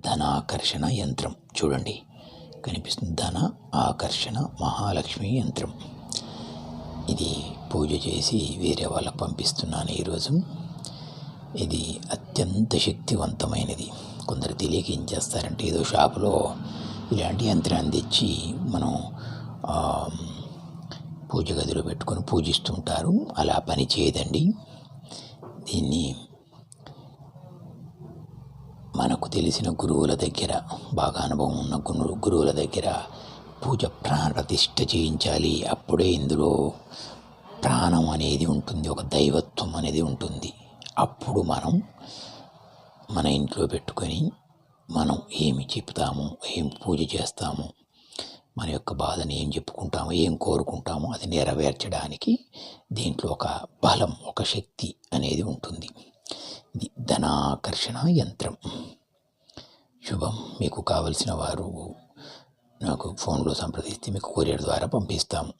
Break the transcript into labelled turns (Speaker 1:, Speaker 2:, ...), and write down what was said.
Speaker 1: ధనాకర్షణ యంత్రం. చూడండి, కనిపిస్తుంది, ధన ఆకర్షణ మహాలక్ష్మి యంత్రం. ఇది పూజ చేసి వేరే వాళ్ళకు పంపిస్తున్నాను ఈరోజు. ఇది అత్యంత శక్తివంతమైనది. కొందరు తెలియక ఏం చేస్తారంటే ఏదో షాపులో ఇలాంటి యంత్రాన్ని తెచ్చి మనం పూజ గదిలో పెట్టుకొని పూజిస్తుంటారు. అలా పని చేయదండి. దీన్ని మనకు తెలిసిన గురువుల దగ్గర, బాగా అనుభవం ఉన్న గురువుల దగ్గర పూజ ప్రతిష్ఠ చేయించాలి. అప్పుడే ఇందులో ప్రాణం అనేది ఉంటుంది, ఒక దైవత్వం అనేది ఉంటుంది. అప్పుడు మనం మన ఇంట్లో పెట్టుకొని మనం ఏమి చెప్తాము, ఏం పూజ చేస్తాము, మన యొక్క బాధని ఏం చెప్పుకుంటాము, ఏం కోరుకుంటామో అది నెరవేర్చడానికి దీంట్లో ఒక బలం, ఒక శక్తి అనేది ఉంటుంది. ఇది ధనాకర్షణ యంత్రం. శుభం. మీకు కావలసిన వారు నాకు ఫోన్లో సంప్రదిస్తే మీకు కొరియర్ ద్వారా పంపిస్తాము.